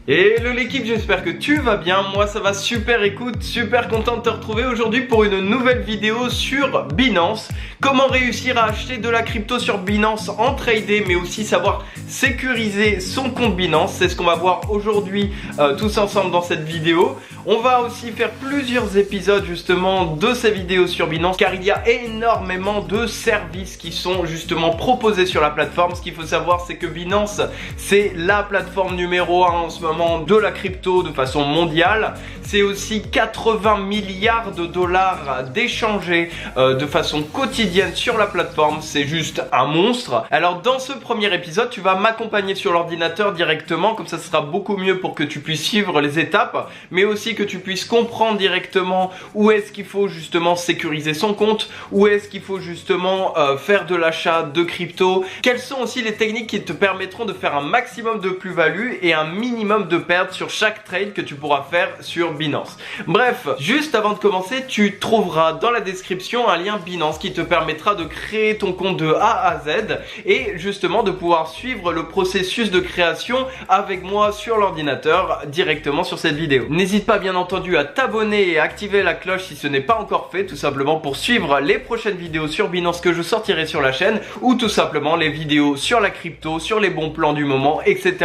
Hello l'équipe, j'espère que tu vas bien, moi ça va super, écoute, super content de te retrouver aujourd'hui pour une nouvelle vidéo sur Binance. Comment réussir à acheter de la crypto sur Binance en trader, mais aussi savoir sécuriser son compte Binance. C'est ce qu'on va voir aujourd'hui tous ensemble dans cette vidéo. On va aussi faire plusieurs épisodes justement de ces vidéos sur Binance, car il y a énormément de services qui sont justement proposés sur la plateforme. Ce qu'il faut savoir, c'est que Binance, c'est la plateforme numéro 1 en ce moment de la crypto de façon mondiale. C'est aussi 80 milliards de dollars d'échangés de façon quotidienne sur la plateforme. C'est juste un monstre. Alors dans ce premier épisode, tu vas m'accompagner sur l'ordinateur directement, comme ça ce sera beaucoup mieux pour que tu puisses suivre les étapes, mais aussi que tu puisses comprendre directement où est-ce qu'il faut justement sécuriser son compte, où est-ce qu'il faut justement faire de l'achat de crypto, quelles sont aussi les techniques qui te permettront de faire un maximum de plus-value et un minimum de pertes sur chaque trade que tu pourras faire sur Binance. Bref, juste avant de commencer, tu trouveras dans la description un lien Binance qui te permettra de créer ton compte de A à Z et justement de pouvoir suivre le processus de création avec moi sur l'ordinateur directement sur cette vidéo. N'hésite pas bien entendu à t'abonner et à activer la cloche si ce n'est pas encore fait, tout simplement pour suivre les prochaines vidéos sur Binance que je sortirai sur la chaîne, ou tout simplement les vidéos sur la crypto, sur les bons plans du moment, etc.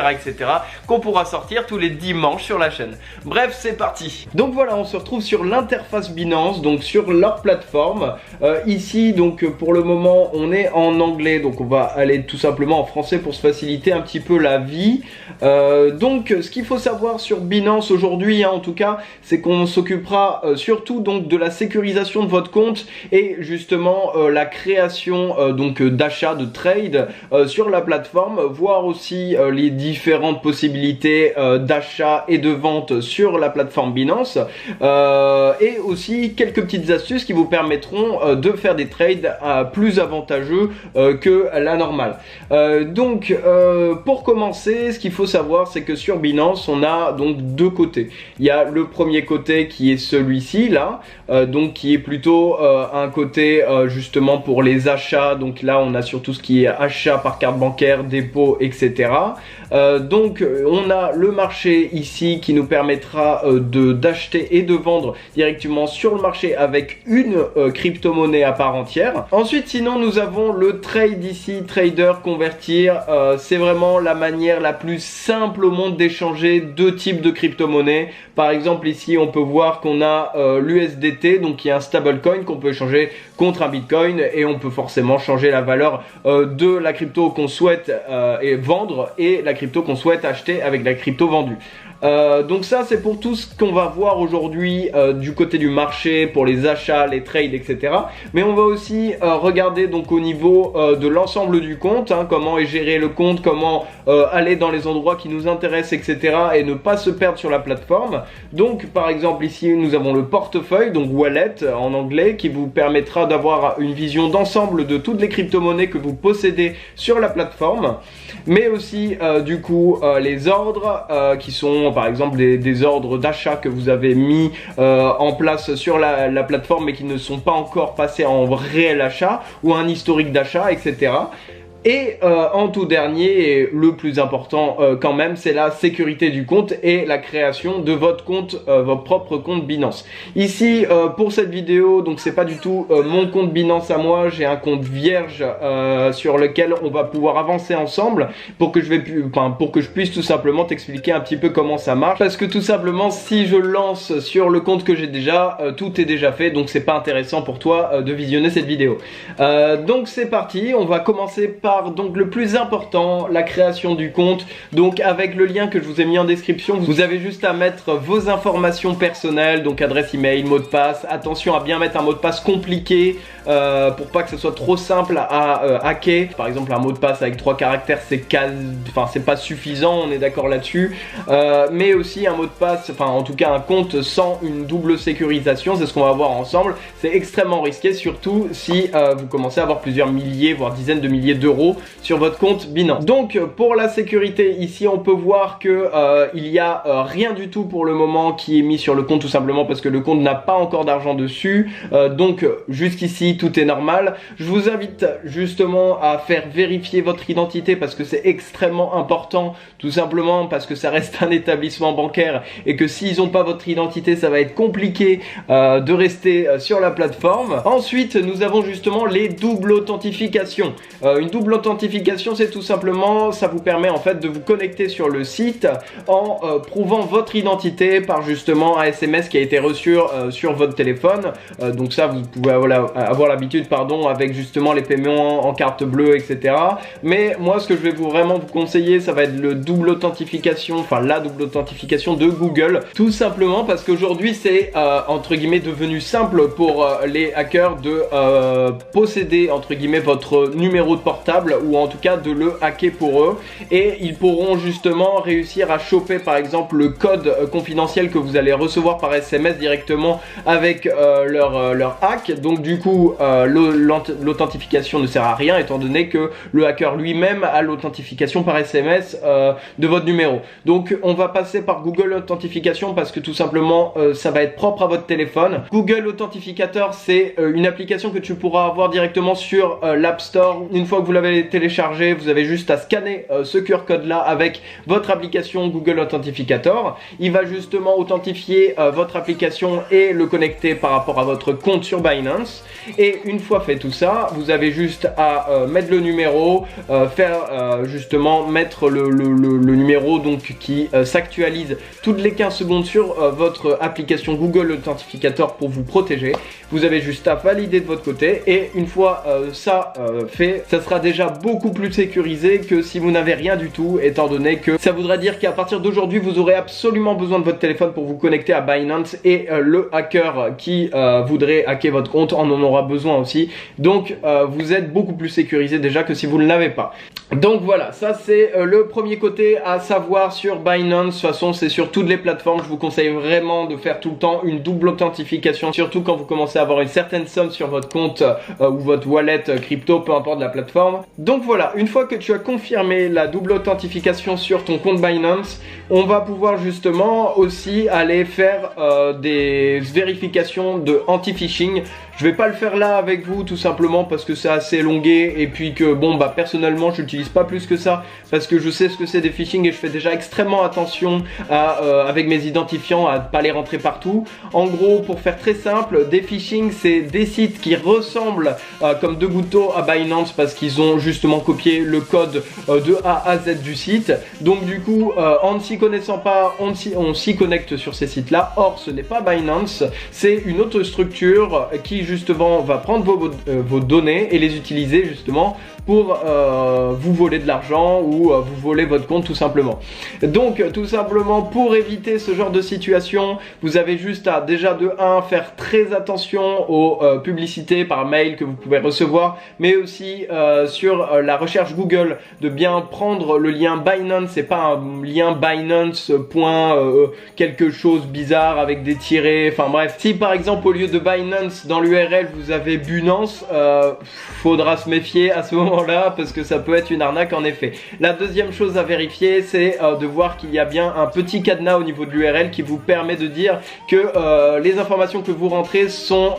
qu'on pourra sortir tous les dimanches sur la chaîne. Bref, c'est parti. Donc voilà, on se retrouve sur l'interface Binance, donc sur leur plateforme. Ici, donc pour le moment, on est en anglais, donc on va aller tout simplement en français pour se faciliter un petit peu la vie. Donc ce qu'il faut savoir sur Binance aujourd'hui, en tout cas, c'est qu'on s'occupera surtout donc de la sécurisation de votre compte et justement la création donc d'achat, de trade sur la plateforme, voir aussi les différentes possibilités d'achat et de vente sur la plateforme Binance, et aussi quelques petites astuces qui vous permettront de faire des trades plus avantageux que la normale. Donc pour commencer, ce qu'il faut savoir, c'est que sur Binance on a donc deux côtés. Il y a le premier côté qui est celui-ci là, donc qui est plutôt un côté justement pour les achats. Donc là on a surtout ce qui est achat par carte bancaire, dépôt, etc. Donc on a le marché ici qui nous permettra d'acheter et de vendre directement sur le marché avec une crypto-monnaie à part entière. Ensuite, sinon, nous avons le trade ici, trader, convertir. C'est vraiment la manière la plus simple au monde d'échanger deux types de crypto-monnaies. Par exemple, ici, on peut voir qu'on a l'USDT, donc qui est un stablecoin qu'on peut échanger contre un Bitcoin, et on peut forcément changer la valeur de la crypto qu'on souhaite et vendre et la crypto qu'on souhaite acheter avec la crypto vendue. Donc ça, c'est pour tout ce qu'on va voir aujourd'hui du côté du marché, pour les achats, les trades, etc. Mais on va aussi regarder donc au niveau de l'ensemble du compte, comment est géré le compte, comment aller dans les endroits qui nous intéressent, etc. et ne pas se perdre sur la plateforme. Donc par exemple ici nous avons le portefeuille, donc wallet en anglais, qui vous permettra d'avoir une vision d'ensemble de toutes les crypto-monnaies que vous possédez sur la plateforme, mais aussi du coup les ordres qui sont par exemple des ordres d'achat que vous avez mis en place sur la plateforme mais qui ne sont pas encore passés en réel achat, ou un historique d'achat, etc. Et en tout dernier, et le plus important quand même, c'est la sécurité du compte et la création de votre compte, votre propre compte Binance. Ici, pour cette vidéo, donc c'est pas du tout mon compte Binance à moi, j'ai un compte vierge sur lequel on va pouvoir avancer ensemble pour que je puisse tout simplement t'expliquer un petit peu comment ça marche. Parce que tout simplement, si je lance sur le compte que j'ai déjà, tout est déjà fait, donc c'est pas intéressant pour toi de visionner cette vidéo. Donc c'est parti, on va commencer par donc le plus important, la création du compte. Donc avec le lien que je vous ai mis en description, vous avez juste à mettre vos informations personnelles, donc adresse email, mot de passe. Attention à bien mettre un mot de passe compliqué pour pas que ce soit trop simple à hacker. Par exemple, un mot de passe avec 3 caractères, c'est pas suffisant, on est d'accord là-dessus. Mais aussi un mot de passe, en tout cas un compte sans une double sécurisation, c'est ce qu'on va voir ensemble. C'est extrêmement risqué, surtout si vous commencez à avoir plusieurs milliers voire dizaines de milliers d'euros euros sur votre compte Binance. Donc pour la sécurité, ici on peut voir que il y a rien du tout pour le moment qui est mis sur le compte, tout simplement parce que le compte n'a pas encore d'argent dessus. Donc jusqu'ici tout est normal. Je vous invite justement à faire vérifier votre identité parce que c'est extrêmement important, tout simplement parce que ça reste un établissement bancaire et que s'ils n'ont pas votre identité, ça va être compliqué de rester sur la plateforme. Ensuite, nous avons justement les doubles authentifications. Une double authentification, c'est tout simplement, ça vous permet en fait de vous connecter sur le site en prouvant votre identité par justement un SMS qui a été reçu sur votre téléphone. Donc ça, vous pouvez avoir l'habitude, avec justement les paiements en carte bleue, etc. Mais moi, ce que je vais vraiment vous conseiller, ça va être le double authentification, enfin la double authentification de Google, tout simplement parce qu'aujourd'hui c'est entre guillemets devenu simple pour les hackers de posséder entre guillemets votre numéro de portable, ou en tout cas de le hacker pour eux, et ils pourront justement réussir à choper par exemple le code confidentiel que vous allez recevoir par SMS directement avec leur hack. Donc du coup l'authentification ne sert à rien étant donné que le hacker lui-même a l'authentification par SMS de votre numéro. Donc on va passer par Google Authentification parce que tout simplement ça va être propre à votre téléphone. Google Authentificator, c'est une application que tu pourras avoir directement sur l'App Store. Une fois que vous l'avez téléchargé, vous avez juste à scanner ce QR code là avec votre application Google Authentificator. Il va justement authentifier votre application et le connecter par rapport à votre compte sur Binance. Et une fois fait tout ça, vous avez juste à mettre le numéro, justement mettre le numéro donc qui s'actualise toutes les 15 secondes sur votre application Google Authentificator pour vous protéger. Vous avez juste à valider de votre côté et une fois ça fait, ça sera déjà beaucoup plus sécurisé que si vous n'avez rien du tout, étant donné que ça voudrait dire qu'à partir d'aujourd'hui vous aurez absolument besoin de votre téléphone pour vous connecter à Binance, et le hacker qui voudrait hacker votre compte en aura besoin aussi. Donc vous êtes beaucoup plus sécurisé déjà que si vous ne l'avez pas. Donc voilà, ça c'est le premier côté à savoir sur Binance. De toute façon c'est sur toutes les plateformes, je vous conseille vraiment de faire tout le temps une double authentification, surtout quand vous commencez à avoir une certaine somme sur votre compte ou votre wallet crypto, peu importe la plateforme. Donc voilà, une fois que tu as confirmé la double authentification sur ton compte Binance, on va pouvoir justement aussi aller faire des vérifications de anti-phishing. Je vais pas le faire là avec vous tout simplement parce que c'est assez longué et puis que bon bah personnellement je n'utilise pas plus que ça parce que je sais ce que c'est des phishing et je fais déjà extrêmement attention à, avec mes identifiants à ne pas les rentrer partout. En gros, pour faire très simple, des phishing c'est des sites qui ressemblent comme deux gouttes à Binance parce qu'ils ont justement copié le code de A à Z du site. Donc du coup en ne s'y connaissant pas, on s'y connecte sur ces sites là. Or ce n'est pas Binance, c'est une autre structure qui justement va prendre vos données et les utiliser justement pour vous voler de l'argent ou vous voler votre compte tout simplement. Donc tout simplement pour éviter ce genre de situation, vous avez juste à déjà de 1 faire très attention aux publicités par mail que vous pouvez recevoir, mais aussi sur la recherche Google de bien prendre le lien Binance, c'est pas un lien Binance quelque chose bizarre avec des tirets, enfin bref. Si par exemple au lieu de Binance dans l'URL vous avez Binance, faudra se méfier à ce moment-là parce que ça peut être une arnaque en effet. La deuxième chose à vérifier, c'est de voir qu'il y a bien un petit cadenas au niveau de l'URL qui vous permet de dire que les informations que vous rentrez sont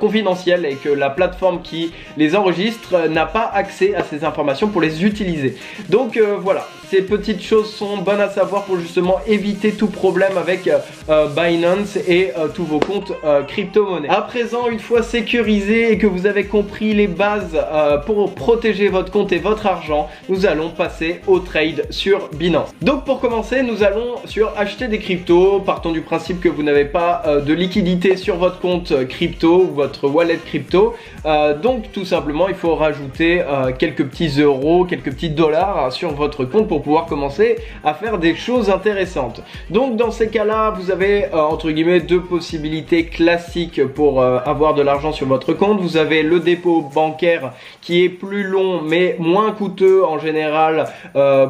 confidentielles et que la plateforme qui les enregistre n'a pas accès à ces informations pour les utiliser. Donc voilà, ces petites choses sont bonnes à savoir pour justement éviter tout problème avec Binance et tous vos comptes crypto-monnaies. À présent, une fois sécurisé et que vous avez compris les bases pour protéger votre compte et votre argent, nous allons passer au trade sur Binance. Donc pour commencer, nous allons sur acheter des cryptos. Partons du principe que vous n'avez pas de liquidité sur votre compte crypto ou votre wallet crypto. Donc tout simplement, il faut rajouter quelques petits euros, quelques petits dollars sur votre compte pour pour pouvoir commencer à faire des choses intéressantes. Donc dans ces cas-là, vous avez entre guillemets deux possibilités classiques pour avoir de l'argent sur votre compte. Vous avez le dépôt bancaire qui est plus long mais moins coûteux en général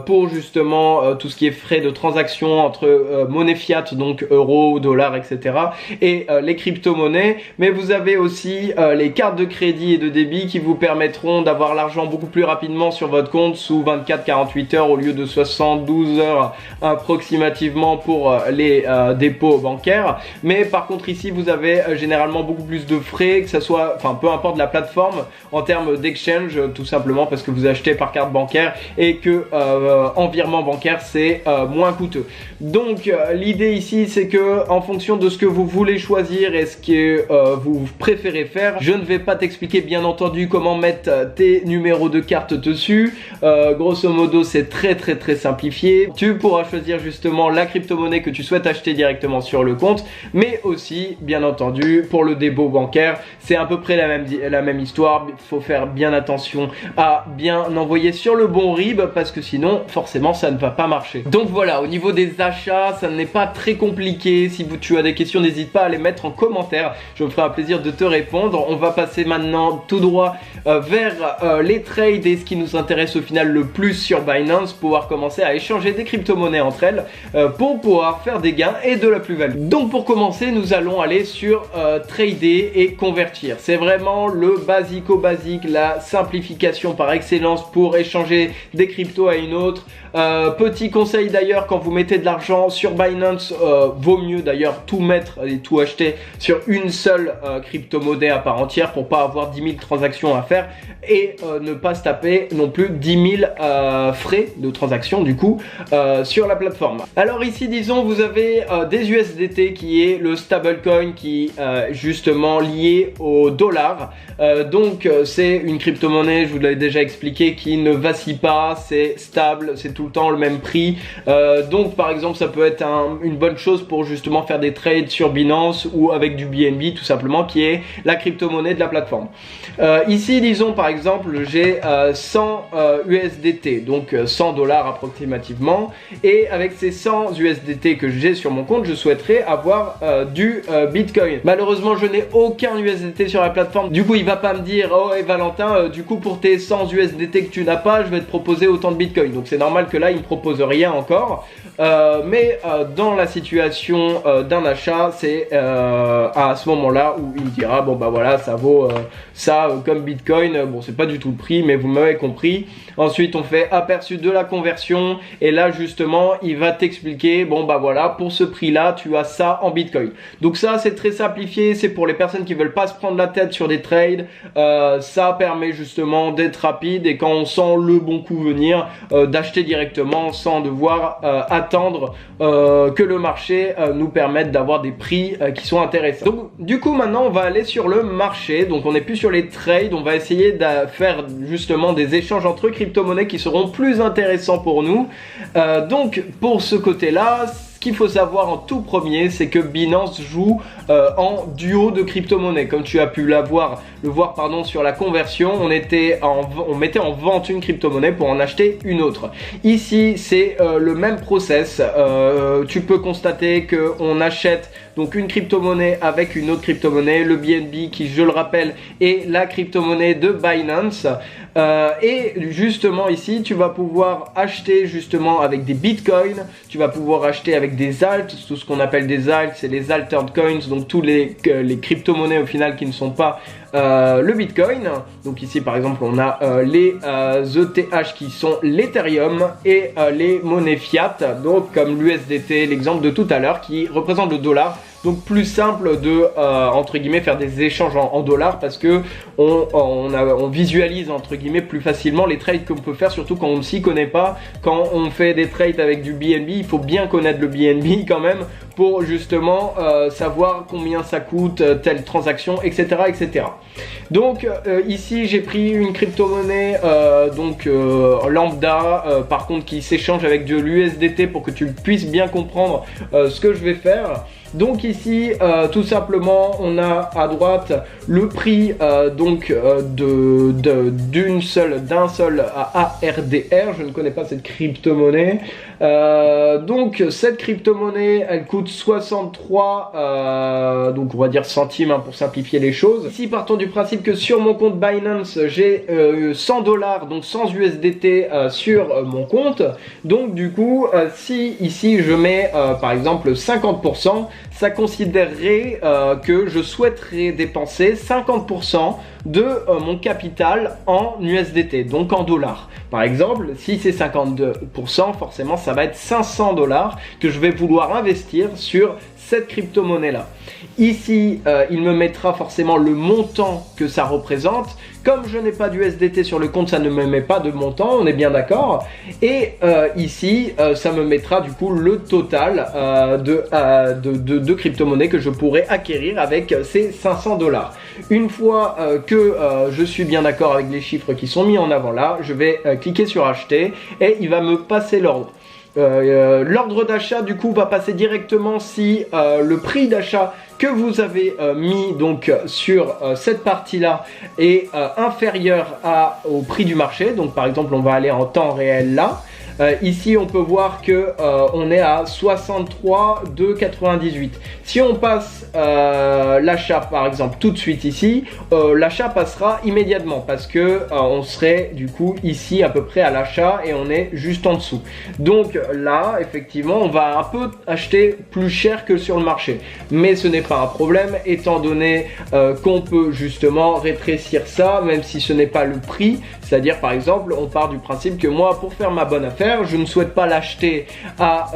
pour justement tout ce qui est frais de transaction entre monnaie fiat, donc euros, dollars, etc. et les crypto-monnaies. Mais vous avez aussi les cartes de crédit et de débit qui vous permettront d'avoir l'argent beaucoup plus rapidement sur votre compte sous 24-48 heures au lieu de 72 heures approximativement pour les dépôts bancaires. Mais par contre ici vous avez généralement beaucoup plus de frais, que ça soit, enfin peu importe la plateforme en termes d'exchange, tout simplement parce que vous achetez par carte bancaire et que en virement bancaire c'est moins coûteux. Donc l'idée ici c'est que en fonction de ce que vous voulez choisir et ce que vous préférez faire, je ne vais pas t'expliquer bien entendu comment mettre tes numéros de carte dessus. Grosso modo c'est très simplifié. Tu pourras choisir justement la crypto-monnaie que tu souhaites acheter directement sur le compte, mais aussi bien entendu pour le dépôt bancaire c'est à peu près la même histoire. Il faut faire bien attention à bien envoyer sur le bon RIB parce que sinon forcément ça ne va pas marcher. Donc voilà, au niveau des achats ça n'est pas très compliqué. Si tu as des questions, n'hésite pas à les mettre en commentaire, je me ferai un plaisir de te répondre. On va passer maintenant tout droit vers les trades et ce qui nous intéresse au final le plus sur Binance, pouvoir commencer à échanger des crypto-monnaies entre elles pour pouvoir faire des gains et de la plus-value. Donc pour commencer nous allons aller sur trader et convertir. C'est vraiment le basique, la simplification par excellence pour échanger des cryptos à une autre. Petit conseil d'ailleurs, quand vous mettez de l'argent sur Binance, vaut mieux d'ailleurs tout mettre et tout acheter sur une seule crypto-monnaie à part entière pour pas avoir 10 000 transactions à faire et ne pas se taper non plus 10 000 frais de transaction du coup sur la plateforme. Alors ici disons vous avez des USDT qui est le stablecoin qui justement lié au dollar. Donc c'est une crypto-monnaie, je vous l'avais déjà expliqué, qui ne vacille pas, c'est stable, c'est tout le temps le même prix. Donc par exemple ça peut être une bonne chose pour justement faire des trades sur Binance ou avec du BNB tout simplement, qui est la crypto-monnaie de la plateforme. Ici disons par exemple j'ai 100 USDT, donc 100 dollars approximativement, et avec ces 100 USDT que j'ai sur mon compte je souhaiterais avoir du Bitcoin. Malheureusement je n'ai aucun USDT sur la plateforme, du coup il va pas me dire oh et Valentin du coup pour tes 100 USDT que tu n'as pas je vais te proposer autant de Bitcoin. Donc c'est normal que là il me propose rien encore, mais dans la situation d'un achat c'est à ce moment là où il me dira bon bah voilà ça vaut ça comme Bitcoin. Bon c'est pas du tout le prix mais vous m'avez compris. Ensuite on fait aperçu de la conversion et là justement il va t'expliquer bon bah voilà pour ce prix là tu as ça en Bitcoin. Donc ça c'est très simplifié, c'est pour les personnes qui veulent pas se prendre la tête sur des trades. Ça permet justement d'être rapide et quand on sent le bon coup venir d'acheter directement sans devoir attendre que le marché nous permette d'avoir des prix qui sont intéressants. Donc du coup maintenant on va aller sur le marché, donc on n'est plus sur les trades, on va essayer de faire justement des échanges entre crypto-monnaies qui seront plus intéressants pour nous. Donc pour ce côté là, ce qu'il faut savoir en tout premier, c'est que Binance joue en duo de crypto-monnaies. Comme tu as pu le voir sur la conversion, on mettait en vente une crypto-monnaie pour en acheter une autre. Ici, c'est le même process. Tu peux constater qu'on achète donc une crypto-monnaie avec une autre crypto-monnaie, le BNB qui, je le rappelle, est la crypto-monnaie de Binance. Et justement ici, tu vas pouvoir acheter justement avec des bitcoins, tu vas pouvoir acheter avec des alts, tout ce qu'on appelle des alts, c'est les altered coins, donc tous les crypto-monnaies au final qui ne sont pas le bitcoin. Donc ici par exemple on a les ETH qui sont l'Ethereum et les monnaies fiat, donc comme l'USDT, l'exemple de tout à l'heure qui représente le dollar. Donc plus simple de entre guillemets faire des échanges en dollars parce que on visualise entre guillemets plus facilement les trades qu'on peut faire, surtout quand on ne s'y connaît pas. Quand on fait des trades avec du BNB, il faut bien connaître le BNB quand même pour justement savoir combien ça coûte telle transaction, etc. etc. Donc ici j'ai pris une crypto-monnaie lambda, par contre qui s'échange avec de l'USDT pour que tu puisses bien comprendre ce que je vais faire. Donc ici tout simplement on a à droite le prix d'un seul ARDR. Je ne connais pas cette crypto-monnaie. Donc cette crypto-monnaie elle coûte 63 donc on va dire centimes pour simplifier les choses. Ici partons du principe que sur mon compte Binance j'ai 100 $, donc 100 USDT sur mon compte. Donc du coup si ici je mets par exemple 50%, ça considérerait que je souhaiterais dépenser 50% de mon capital en USDT, donc en dollars. Par exemple, si c'est 52%, forcément ça va être 500 $ que je vais vouloir investir sur cette crypto-monnaie là. Ici, il me mettra forcément le montant que ça représente. Comme je n'ai pas d'USDT sur le compte, ça ne me met pas de montant, on est bien d'accord. Et ici, ça me mettra du coup le total de crypto-monnaies que je pourrais acquérir avec ces 500 $. Une fois que je suis bien d'accord avec les chiffres qui sont mis en avant là, je vais cliquer sur acheter et il va me passer l'ordre. L'ordre d'achat du coup va passer directement si le prix d'achat que vous avez mis donc sur cette partie là est inférieur au prix du marché. Donc par exemple on va aller en temps réel là. Ici on peut voir que on est à 63,98. Si on passe l'achat par exemple tout de suite ici, l'achat passera immédiatement parce que on serait du coup ici à peu près à l'achat et on est juste en dessous. Donc là effectivement on va un peu acheter plus cher que sur le marché, mais ce n'est pas un problème étant donné qu'on peut justement rétrécir ça même si ce n'est pas le prix. C'est-à-dire par exemple on part du principe que moi pour faire ma bonne affaire je ne souhaite pas l'acheter à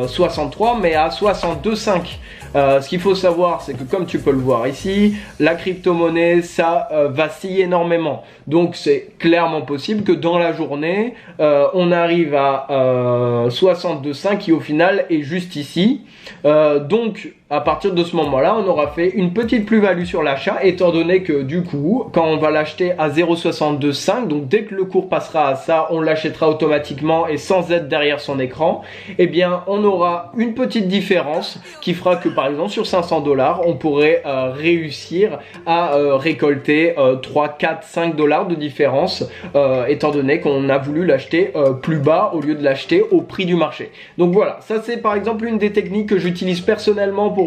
63 mais à 62,5. Ce qu'il faut savoir c'est que comme tu peux le voir ici, la crypto-monnaie ça vacille énormément. Donc c'est clairement possible que dans la journée on arrive à 62,5 qui au final est juste ici. Donc à partir de ce moment là on aura fait une petite plus-value sur l'achat étant donné que du coup quand on va l'acheter à 0,62,5, donc dès que le cours passera à ça on l'achètera automatiquement et sans être derrière son écran, et bien on aura une petite différence qui fera que par exemple sur 500 $, on pourrait réussir à récolter 3, 4, 5 $ de différence étant donné qu'on a voulu l'acheter plus bas au lieu de l'acheter au prix du marché. Donc voilà, ça c'est par exemple une des techniques que j'utilise personnellement pour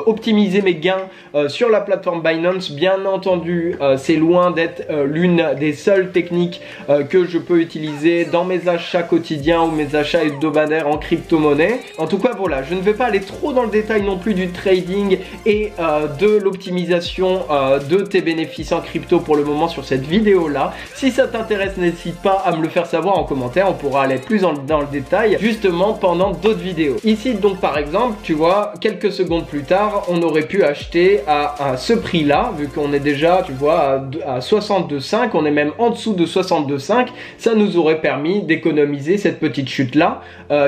optimiser mes gains sur la plateforme Binance. Bien entendu c'est loin d'être l'une des seules techniques que je peux utiliser dans mes achats quotidiens ou mes achats hebdomadaires en crypto-monnaie. En tout cas voilà, je ne vais pas aller trop dans le détail non plus du trading et de l'optimisation de tes bénéfices en crypto pour le moment sur cette vidéo là. Si ça t'intéresse, n'hésite pas à me le faire savoir en commentaire, on pourra aller plus dans le détail justement pendant d'autres vidéos. Ici donc par exemple tu vois quelques secondes plus tard on aurait pu acheter à ce prix là, vu qu'on est déjà tu vois à 62,5, on est même en dessous de 62,5. Ça nous aurait permis d'économiser cette petite chute là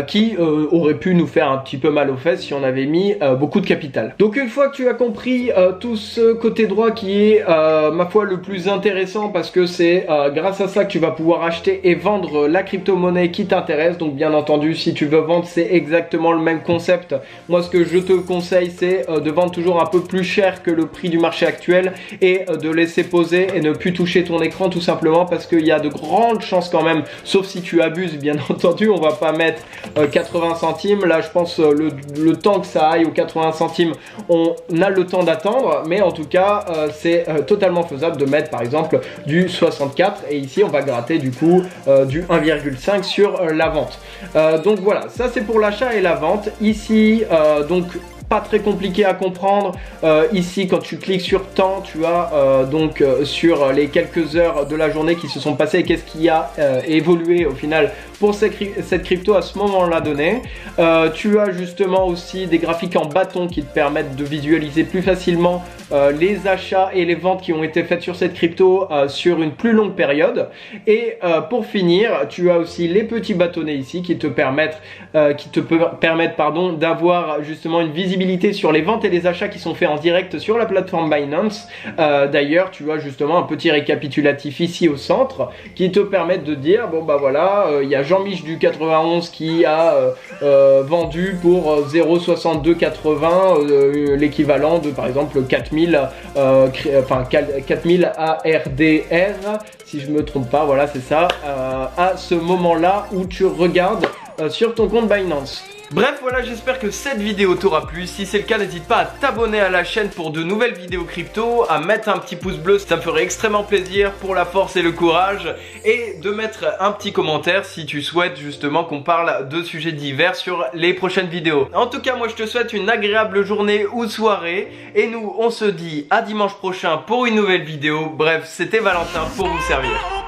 qui aurait pu nous faire un petit peu mal aux fesses si on avait mis beaucoup de capital. Donc une fois que tu as compris tout ce côté droit qui est ma foi le plus intéressant parce que c'est grâce à ça que tu vas pouvoir acheter et vendre la crypto-monnaie qui t'intéresse. Donc bien entendu si tu veux vendre c'est exactement le même concept. Moi ce que je te conseille c'est de vendre toujours un peu plus cher que le prix du marché actuel et de laisser poser et ne plus toucher ton écran tout simplement parce qu'il y a de grandes chances quand même, sauf si tu abuses bien entendu, on va pas mettre 80 centimes. Là je pense le temps que ça aille aux 80 centimes on a le temps d'attendre, mais en tout cas c'est totalement faisable de mettre par exemple du 64 et ici on va gratter du coup du 1,5 sur la vente. Donc voilà, ça c'est pour l'achat et la vente. Ici donc pas très compliqué à comprendre. Ici quand tu cliques sur temps tu as sur les quelques heures de la journée qui se sont passées, qu'est-ce qui a évolué au final pour cette crypto à ce moment-là donné. Tu as justement aussi des graphiques en bâton qui te permettent de visualiser plus facilement les achats et les ventes qui ont été faites sur cette crypto sur une plus longue période. Et pour finir, tu as aussi les petits bâtonnets ici qui te permettent d'avoir justement une visibilité sur les ventes et les achats qui sont faits en direct sur la plateforme Binance. D'ailleurs, tu as justement un petit récapitulatif ici au centre qui te permettent de dire bon bah voilà, il y a Jean-Mich du 91 qui a vendu pour 0,6280 l'équivalent de par exemple 4000 ARDR si je me trompe pas, voilà c'est ça, à ce moment là où tu regardes sur ton compte Binance. Bref, voilà, j'espère que cette vidéo t'aura plu. Si c'est le cas, n'hésite pas à t'abonner à la chaîne pour de nouvelles vidéos crypto, à mettre un petit pouce bleu, ça me ferait extrêmement plaisir pour la force et le courage, et de mettre un petit commentaire si tu souhaites justement qu'on parle de sujets divers sur les prochaines vidéos. En tout cas, moi je te souhaite une agréable journée ou soirée, et nous on se dit à dimanche prochain pour une nouvelle vidéo. Bref, c'était Valentin pour vous servir.